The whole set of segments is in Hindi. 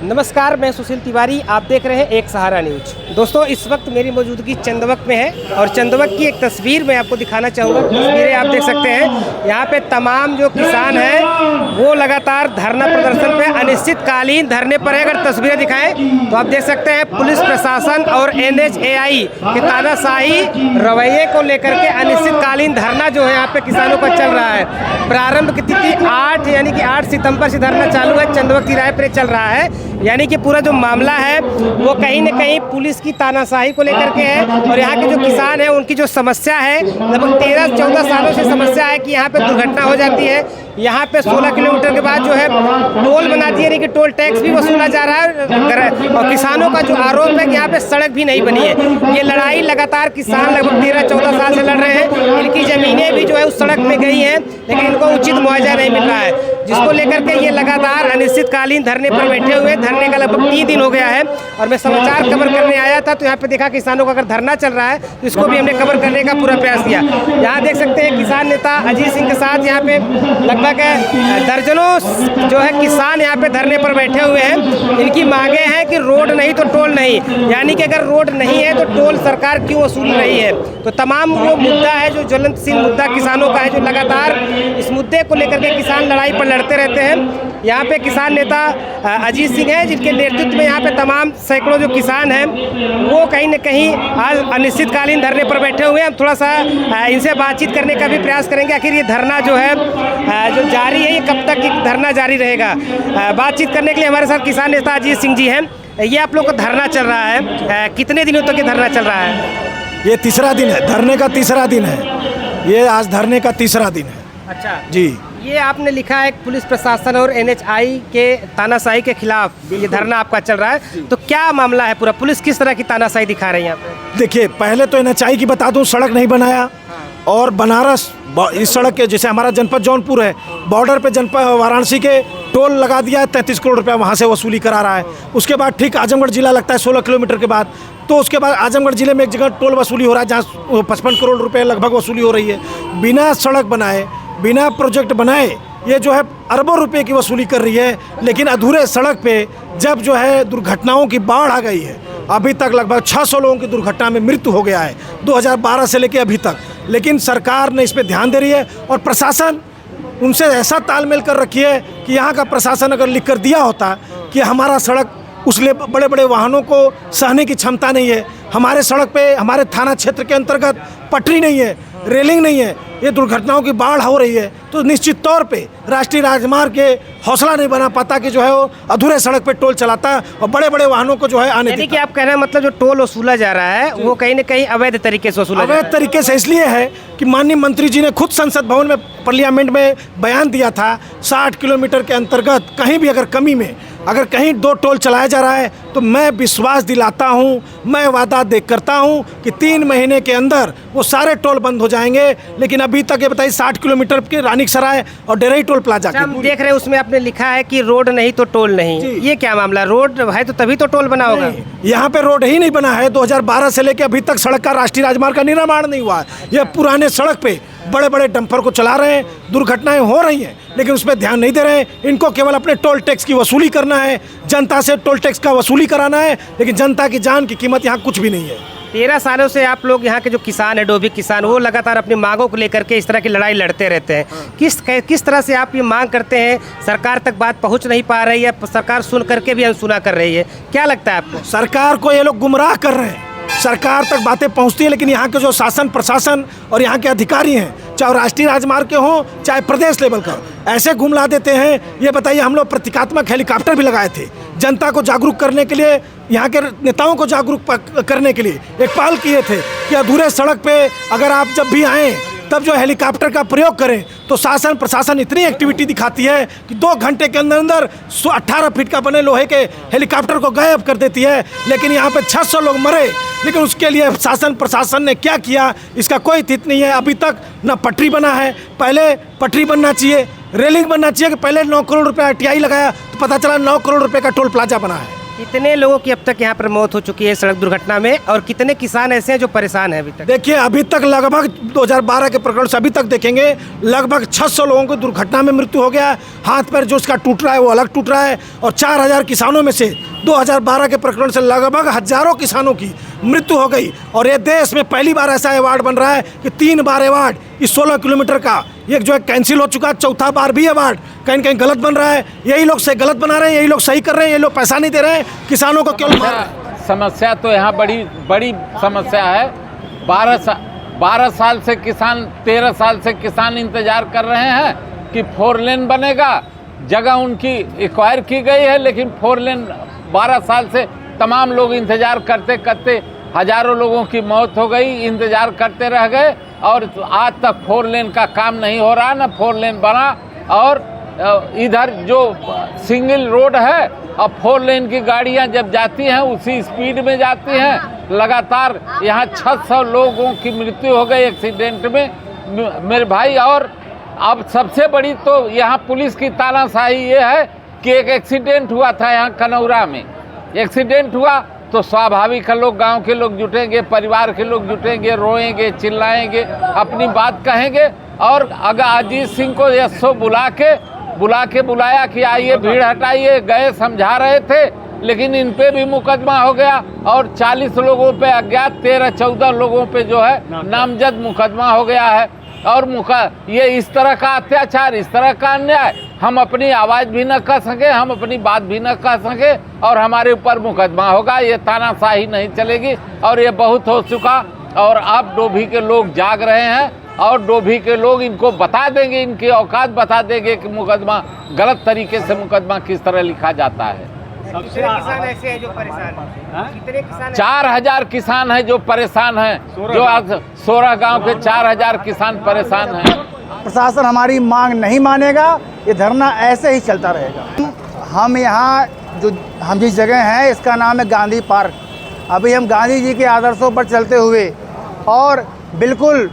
नमस्कार, मैं सुशील तिवारी। आप देख रहे हैं एक सहारा न्यूज। दोस्तों, इस वक्त मेरी मौजूदगी चंदवक में है और चंदवक की एक तस्वीर मैं आपको दिखाना चाहूँगा। तस्वीरें आप देख सकते हैं। यहाँ पे तमाम जो किसान हैं वो लगातार धरना प्रदर्शन पे अनिश्चितकालीन धरने पर है। अगर तस्वीरें दिखाएं तो आप देख सकते हैं पुलिस प्रशासन और NHAI के तानाशाही रवैये को लेकर के अनिश्चितकालीन धरना जो है यहाँ पे किसानों का चल रहा है। प्रारंभ की तिथि 8 यानी कि 8 सितंबर से धरना चालू है। चंदवक तिराहे पर चल रहा है। यानी कि पूरा जो मामला है वो कहीं न कहीं पुलिस की तानाशाही को लेकर के है। और यहाँ के जो किसान हैं उनकी जो समस्या है, लगभग 13-14 सालों से समस्या है कि यहाँ पे दुर्घटना हो जाती है। यहाँ पे 16 किलोमीटर के बाद जो है टोल बना दिए, यानी कि टोल टैक्स भी वसूला जा रहा है। और किसानों का जो आरोप है कि यहाँ पे सड़क भी नहीं बनी है। ये लड़ाई लगातार किसान लगभग 13-14 साल से लड़ रहे हैं। इनकी ज़मीनें भी जो है उस सड़क में गई हैं, लेकिन इनको उचित मुआवजा नहीं मिल रहा है, जिसको लेकर के ये लगातार अनिश्चितकालीन धरने पर बैठे हुए। धरने का लगभग 3 दिन हो गया है और मैं समाचार कवर करने आया था तो यहाँ पे देखा किसानों का अगर धरना चल रहा है तो इसको भी हमने कवर करने का पूरा प्रयास किया। यहाँ देख सकते हैं किसान नेता अजीत सिंह के साथ यहाँ पे लगभग दर्जनों जो है किसान यहाँ पे धरने पर बैठे हुए हैं। इनकी मांगे हैं कि रोड नहीं तो टोल नहीं, यानी कि अगर रोड नहीं है तो टोल सरकार क्यों वसूल रही है। तो तमाम वो मुद्दा है जो ज्वलनशील मुद्दा किसानों का है, जो लगातार इस मुद्दे को लेकर के किसान लड़ाई पर लड़ते रहते हैं। यहाँ पे किसान नेता अजीत सिंह है, जिनके नेतृत्व में यहाँ पे तमाम सैकड़ों जो किसान हैं वो कहीं न कहीं आज अनिश्चितकालीन धरने पर बैठे हुए हैं। हम थोड़ा सा इनसे बातचीत करने का भी प्रयास करेंगे। आखिर ये धरना जो है जो जारी है, ये कब तक धरना जारी रहेगा। बातचीत करने के लिए हमारे साथ किसान नेता अजीत सिंह जी हैं। ये आप लोग का धरना चल रहा है, कितने दिनों तक ये धरना चल रहा है? ये तीसरा दिन है, धरने का तीसरा दिन है। ये आज धरने का तीसरा दिन है। अच्छा जी, ये आपने लिखा है पुलिस प्रशासन और NHAI के तानाशाही के खिलाफ ये धरना आपका चल रहा है, तो क्या मामला है पूरा? पुलिस किस तरह की तानाशाही दिखा रही है यहाँ पे? देखिए, पहले तो NHAI की बता दूं, सड़क नहीं बनाया। और बनारस इस सड़क के, जैसे हमारा जनपद जौनपुर है, बॉर्डर पे जनपद वाराणसी के टोल लगा दिया है। 33 करोड़ रुपया वहाँ से वसूली करा रहा है। उसके बाद ठीक आजमगढ़ जिला लगता है 16 किलोमीटर के बाद, तो उसके बाद आजमगढ़ जिले में एक जगह टोल वसूली हो रहा है जहाँ 55 करोड़ रुपये लगभग वसूली हो रही है। बिना सड़क बनाए, बिना प्रोजेक्ट बनाए ये जो है अरबों रुपए की वसूली कर रही है। लेकिन अधूरे सड़क पे जब जो है दुर्घटनाओं की बाढ़ आ गई है, अभी तक लगभग 600 लोगों की दुर्घटना में मृत्यु हो गया है 2012 से लेकर अभी तक। लेकिन सरकार ने इस पे ध्यान दे रही है और प्रशासन उनसे ऐसा तालमेल कर रखी है कि यहाँ का प्रशासन अगर लिख कर दिया होता कि हमारा सड़क उसले बड़े बड़े वाहनों को सहने की क्षमता नहीं है, हमारे सड़क पे हमारे थाना क्षेत्र के अंतर्गत पटरी नहीं है, रेलिंग नहीं है, ये दुर्घटनाओं की बाढ़ हो रही है, तो निश्चित तौर पे राष्ट्रीय राजमार्ग के हौसला नहीं बना पाता कि जो है वो अधूरे सड़क पे टोल चलाता है और बड़े बड़े वाहनों को जो है आने देता। यानी कि आप कह रहे हैं मतलब जो टोल वसूला जा रहा है वो कहीं न कहीं अवैध तरीके से वसूला जा रहा है। अवैध तरीके से इसलिए है कि माननीय मंत्री जी ने खुद संसद भवन में पार्लियामेंट में बयान दिया था, 60 किलोमीटर के अंतर्गत कहीं भी अगर कमी में अगर कहीं 2 टोल चलाया जा रहा है तो मैं विश्वास दिलाता हूं, मैं वादा करता हूं कि 3 महीने के अंदर वो सारे टोल बंद हो जाएंगे। लेकिन अभी तक ये बताइए 60 किलोमीटर के रानीसराय और डेरई टोल प्लाजा के हम देख रहे हैं उसमें आपने लिखा है कि रोड नहीं तो टोल नहीं। ये क्या मामला? रोड है तो तभी तो टोल बना होगा। यहाँ पे रोड ही नहीं बना है। 2012 से लेकर अभी तक सड़क का, राष्ट्रीय राजमार्ग का निर्माण नहीं हुआ है। यह पुराने सड़क पे बड़े बड़े डंपर को चला रहे हैं, दुर्घटनाएं हो रही हैं, लेकिन उस पर ध्यान नहीं दे रहे हैं। इनको केवल अपने टोल टैक्स की वसूली करना है, जनता से टोल टैक्स का वसूली कराना है, लेकिन जनता की जान की कीमत यहाँ कुछ भी नहीं है। 13 सालों से आप लोग यहाँ के जो किसान है, डोभी किसान, वो लगातार अपनी मांगों को लेकर के इस तरह की लड़ाई लड़ते रहते हैं। किस तरह से आप ये मांग करते हैं? सरकार तक बात पहुँच नहीं पा रही है, सरकार सुन करके भी अनसुना कर रही है, क्या लगता है आपको? सरकार को ये लोग गुमराह कर रहे हैं। सरकार तक बातें पहुंचती है, लेकिन यहाँ के जो शासन प्रशासन और यहाँ के अधिकारी हैं, चाहे राष्ट्रीय राजमार्ग के हों चाहे प्रदेश लेवल का, ऐसे घुमला देते हैं। ये बताइए, हम लोग प्रतीकात्मक हेलीकॉप्टर भी लगाए थे जनता को जागरूक करने के लिए, यहाँ के नेताओं को जागरूक करने के लिए एक पहल किए थे कि अधूरे सड़क पे अगर आप जब भी आएँ तब जो हेलीकॉप्टर का प्रयोग करें। तो शासन प्रशासन इतनी एक्टिविटी दिखाती है कि 2 घंटे के अंदर अंदर 18 फीट का बने लोहे के हेलीकॉप्टर को गायब कर देती है। लेकिन यहाँ पे 600 लोग मरे, लेकिन उसके लिए शासन प्रशासन ने क्या किया इसका कोई तित नहीं है। अभी तक ना पटरी बना है, पहले पटरी बनना चाहिए, रेलिंग बनना चाहिए कि पहले 9 करोड़ रुपये RTI लगाया तो पता चला 9 करोड़ रुपये का टोल प्लाजा बना है। कितने लोगों की अब तक यहाँ पर मौत हो चुकी है सड़क दुर्घटना में, और कितने किसान ऐसे हैं जो परेशान हैं अभी तक? देखिए अभी तक लगभग 2012 के प्रकरण से अभी तक देखेंगे लगभग 600 लोगों को दुर्घटना में मृत्यु हो गया। हाथ पैर जो उसका टूट रहा है वो अलग टूट रहा है, और 4000 किसानों में से 2012 के प्रकरण से लगभग हजारों किसानों की मृत्यु हो गई। और ये देश में पहली बार ऐसा अवार्ड बन रहा है कि 3 बार अवार्ड इस 16 किलोमीटर का एक जो है कैंसिल हो चुका, चौथा बार भी अवार्ड कहीं कहीं गलत बन रहा है। यही लोग से गलत बना रहे हैं, यही लोग सही कर रहे हैं, ये लोग पैसा नहीं दे रहे हैं, किसानों को केवल मार रहे हैं। समस्या तो यहाँ बड़ी समस्या है। 12 साल से किसान 13 साल से किसान इंतजार कर रहे हैं कि 4 लेन बनेगा। जगह उनकी एक्वायर की गई है, लेकिन 4 लेन 12 साल से तमाम लोग इंतजार करते करते हजारों लोगों की मौत हो गई, इंतजार करते रह गए, और आज तक 4 लेन का काम नहीं हो रहा, ना 4 लेन बना। और इधर जो सिंगल रोड है, अब 4 लेन की गाड़ियां जब जाती हैं उसी स्पीड में जाती हैं। लगातार यहाँ 600 लोगों की मृत्यु हो गई एक्सीडेंट में मेरे भाई। और अब सबसे बड़ी तो यहाँ पुलिस की तानाशाही ये है कि एक एक्सीडेंट हुआ था यहाँ कनौरा में। एक्सीडेंट हुआ तो स्वाभाविक है लोग, गांव के लोग जुटेंगे, परिवार के लोग जुटेंगे, रोएंगे, चिल्लाएंगे, अपनी बात कहेंगे। और अगर अजीत सिंह को एसओ बुलाया कि आइए भीड़ हटाइए, गए समझा रहे थे, लेकिन इन पे भी मुकदमा हो गया। और 40 लोगों पे अज्ञात 13-14 लोगों पे जो है नामजद मुकदमा हो गया है। और ये इस तरह का अत्याचार, इस तरह का अन्याय हम अपनी आवाज़ भी न कर सके, हम अपनी बात भी न कर सके, और हमारे ऊपर मुकदमा होगा। ये तानाशाही नहीं चलेगी, और ये बहुत हो चुका। और अब डोभी के लोग जाग रहे हैं, और डोभी के लोग इनको बता देंगे, इनकी औकात बता देंगे कि मुकदमा गलत तरीके से मुकदमा किस तरह लिखा जाता है। कितने किसान ऐसे हैं जो परेशान हैं? कितने किसान 4000 किसान हैं जो परेशान हैं, जो आज 16 गांव के 4000 किसान परेशान हैं। प्रशासन हमारी मांग नहीं मानेगा, ये धरना ऐसे ही चलता रहेगा। हम यहाँ हम जिस जगह हैं इसका नाम है गांधी पार्क। अभी हम गांधी जी के आदर्शों पर चलते हुए और बिल्कुल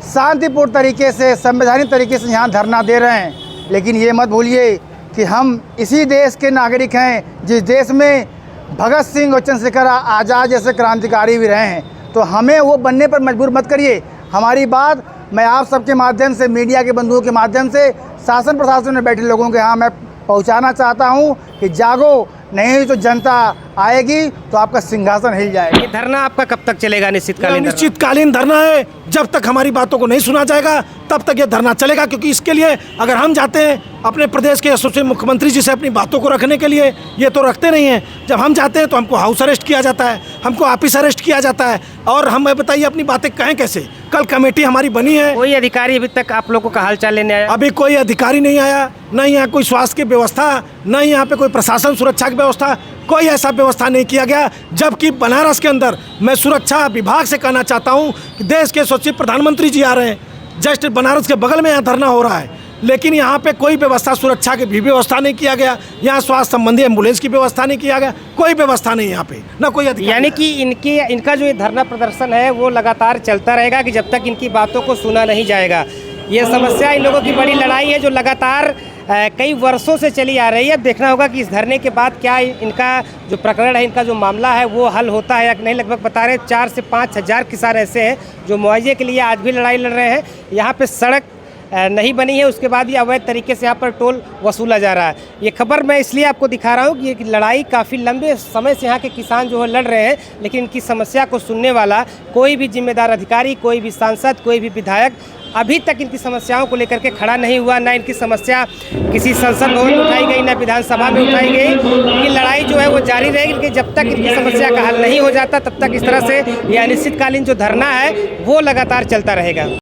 शांतिपूर्ण तरीके से, संवैधानिक तरीके से यहाँ धरना दे रहे हैं। लेकिन ये मत भूलिए कि हम इसी देश के नागरिक हैं जिस देश में भगत सिंह और चंद्रशेखर आज़ाद जैसे क्रांतिकारी भी रहे हैं। तो हमें वो बनने पर मजबूर मत करिए। हमारी बात मैं आप सबके माध्यम से, मीडिया के बंधुओं के माध्यम से शासन प्रशासन में बैठे लोगों के यहाँ मैं पहुँचाना चाहता हूँ कि जागो, नहीं तो जनता आएगी तो आपका सिंहासन हिल जाएगा। ये धरना आपका कब तक चलेगा? निश्चितकालीन धरना है। जब तक हमारी बातों को नहीं सुना जाएगा तब तक ये धरना चलेगा, क्योंकि इसके लिए अगर हम जाते हैं अपने प्रदेश के यशस्वी मुख्यमंत्री जी से अपनी बातों को रखने के लिए, ये तो रखते नहीं हैं। जब हम जाते हैं तो हमको हाउस अरेस्ट किया जाता है, हमको ऑफिस अरेस्ट किया जाता है, और हम बताइए अपनी बातें कहें कैसे? कल कमेटी हमारी बनी है, कोई अधिकारी अभी तक आप लोगों का हालचाल लेने आया? अभी कोई अधिकारी नहीं आया, न यहाँ कोई स्वास्थ्य की व्यवस्था, न यहाँ पे कोई प्रशासन सुरक्षा की व्यवस्था, कोई ऐसा व्यवस्था नहीं किया गया। जबकि बनारस के अंदर मैं सुरक्षा विभाग से कहना चाहता हूँ कि देश के यशस्वी प्रधानमंत्री जी आ रहे हैं, जस्ट बनारस के बगल में यहाँ धरना हो रहा है, लेकिन यहाँ पे कोई व्यवस्था, सुरक्षा की भी व्यवस्था नहीं किया गया। यहाँ स्वास्थ्य संबंधी एम्बुलेंस की व्यवस्था नहीं किया गया, कोई व्यवस्था नहीं यहाँ पे, ना कोई अधिकारी। यानी कि इनका जो ये धरना प्रदर्शन है वो लगातार चलता रहेगा कि जब तक इनकी बातों को सुना नहीं जाएगा। ये समस्या इन लोगों की बड़ी लड़ाई है जो लगातार कई वर्षों से चली आ रही है। अब देखना होगा कि इस धरने के बाद क्या इनका जो प्रकरण है, इनका जो मामला है वो हल होता है या नहीं। लगभग बता रहे 4 से 5 हज़ार किसान ऐसे हैं जो मुआवजे के लिए आज भी लड़ाई लड़ रहे हैं। यहाँ पे सड़क नहीं बनी है, उसके बाद ये अवैध तरीके से यहाँ पर टोल वसूला जा रहा है। ये खबर मैं इसलिए आपको दिखा रहा हूँ कि ये लड़ाई काफ़ी लंबे समय से यहाँ के किसान जो है लड़ रहे हैं, लेकिन इनकी समस्या को सुनने वाला कोई भी जिम्मेदार अधिकारी, कोई भी सांसद, कोई भी विधायक अभी तक इनकी समस्याओं को लेकर के खड़ा नहीं हुआ। ना इनकी समस्या किसी संसद भवन में उठाई गई, ना विधानसभा में उठाई गई। ये लड़ाई जो है वो जारी रहेगी, क्योंकि जब तक इनकी समस्या का हल नहीं हो जाता तब तक इस तरह से ये अनिश्चितकालीन जो धरना है वो लगातार चलता रहेगा।